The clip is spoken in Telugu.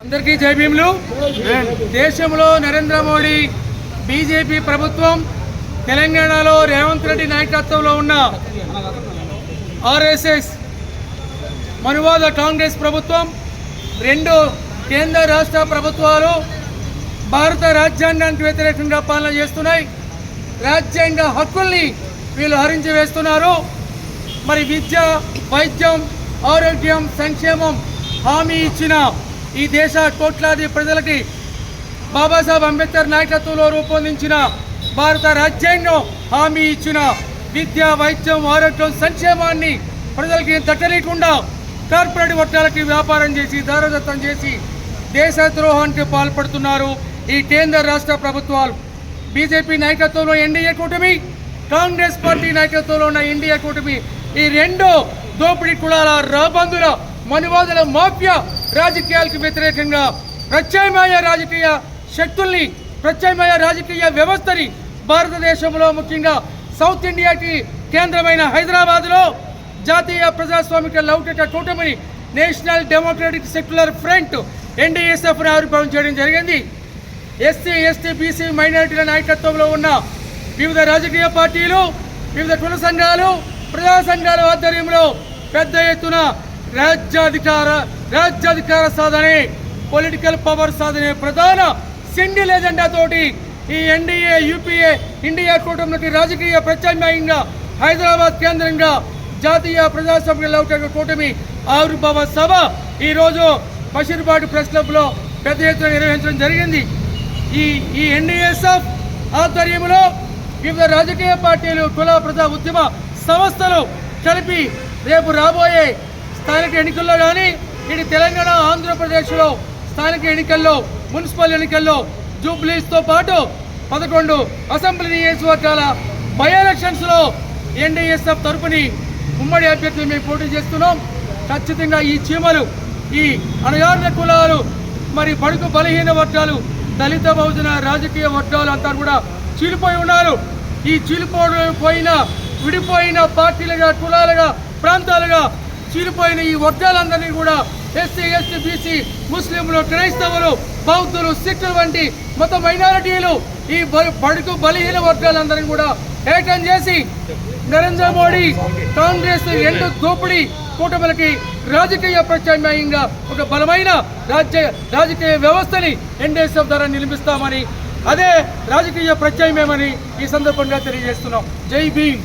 అందరికీ జై భీములు. దేశంలో నరేంద్ర మోడీ బీజేపీ ప్రభుత్వం, తెలంగాణలో రేవంత్ రెడ్డి నాయకత్వంలో ఉన్న ఆర్ఎస్ఎస్ మనువాద కాంగ్రెస్ ప్రభుత్వం, రెండు కేంద్ర రాష్ట్ర ప్రభుత్వాలు భారత రాజ్యాంగానికి వ్యతిరేకంగా పాలన చేస్తున్నాయి. రాజ్యాంగ హక్కుల్ని వీళ్ళు హరించి వేస్తున్నారు. మరి విద్య, వైద్యం, ఆరోగ్యం, సంక్షేమం హామీ ఇచ్చిన ఈ దేశ కోట్లాది ప్రజలకి బాబాసాహెబ్ అంబేద్కర్ నాయకత్వంలో రూపొందించిన భారత రాజ్యాంగం హామీ ఇచ్చిన విద్య, వైద్యం, ఆరోగ్యం, సంక్షేమాన్ని ప్రజలకి దక్కలేకుండా కార్పొరేట్ వర్గాలకి వ్యాపారం చేసి దారదత్తం చేసి దేశద్రోహానికి పాల్పడుతున్నారు ఈ కేంద్ర రాష్ట్ర ప్రభుత్వాలు. బీజేపీ నాయకత్వంలో ఎన్డీఏ కూటమి, కాంగ్రెస్ పార్టీ నాయకత్వంలో ఉన్న ఎన్డీఏ కూటమి, ఈ రెండు దోపిడీ కులాల రాబందుల మనువాదుల మాఫియా రాజకీయాలకు వ్యతిరేకంగా ప్రత్యామ్నాయ రాజకీయ శక్తుల్ని, ప్రత్యామ్నాయ రాజకీయ వ్యవస్థని భారతదేశంలో ముఖ్యంగా సౌత్ ఇండియాకి కేంద్రమైన హైదరాబాద్లో జాతీయ ప్రజాస్వామిక లౌకిక కూటమిని నేషనల్ డెమోక్రటిక్ సెక్యులర్ ఫ్రంట్ ఎన్డీఎస్ఎఫ్ని ఆవిర్భావం చేయడం జరిగింది. ఎస్సీ, ఎస్టీ, బీసీ, మైనారిటీల నాయకత్వంలో ఉన్న వివిధ రాజకీయ పార్టీలు, వివిధ కుల సంఘాలు, ప్రజా సంఘాల ఆధ్వర్యంలో పెద్ద ఎత్తున రాజ్యాధికార సాధనే, పొలిటికల్ పవర్ సాధనే ప్రధాన సింగిల్ ఎజెండాతోటి ఈ ఎన్డీఏ, యూపీఏ, ఇండియా కూటమికి రాజకీయ ప్రత్యామ్నాయంగా హైదరాబాద్ కేంద్రంగా జాతీయ ప్రజాస్వామ్య లౌకిక కూటమి ఆవిర్భావ సభ ఈరోజు బషీర్బాగ్ ప్రెస్ క్లబ్లో పెద్ద ఎత్తున నిర్వహించడం జరిగింది. ఈ ఎన్డీఎస్ఎఫ్ ఆధ్వర్యంలో వివిధ రాజకీయ పార్టీలు, కుల ప్రజా ఉద్యమ సంస్థలు కలిపి రేపు రాబోయే స్థానిక ఎన్నికల్లో కానీ, ఇటు తెలంగాణ, ఆంధ్రప్రదేశ్లో స్థానిక ఎన్నికల్లో, మున్సిపల్ ఎన్నికల్లో జూబ్లీస్తో పాటు 11 అసెంబ్లీ నియోజకవర్గాల బై ఎలక్షన్స్లో ఎన్డీఎస్ఎఫ్ తరపుని ఉమ్మడి అభ్యర్థులు మేము పోటీ చేస్తున్నాం. ఖచ్చితంగా ఈ చీమలు, ఈ అణగారిన కులాలు, మరి బడుగు బలహీన వర్గాలు, దళిత బహుజన రాజకీయ వర్గాలు అంతా కూడా చీలిపోయి ఉన్నారు. ఈ చీలిపోయిన, విడిపోయిన పార్టీలుగా, కులాలుగా, ప్రాంతాలుగా చీలిపోయిన ఈ వర్గాలందరినీ కూడా ఎస్సీ, ఎస్టీ, బీసీ, ముస్లింలు, క్రైస్తవులు, బౌద్ధులు, సిక్కులు వంటి మత మైనారిటీలు, ఈ బడుగు బలహీన వర్గాలందరినీ కూడా ఏకం చేసి నరేంద్ర మోడీ కాంగ్రెస్ రెండు దోపిడీ కూటమిలకి రాజకీయ ప్రత్యామ్నాయంగా ఒక బలమైన రాజకీయ వ్యవస్థని ఎన్డీఎస్ఎఫ్ ద్వారా నిర్మిస్తామని, అదే రాజకీయ ప్రత్యామ్నాయమని ఈ సందర్భంగా తెలియజేస్తున్నాం. జై భీమ్.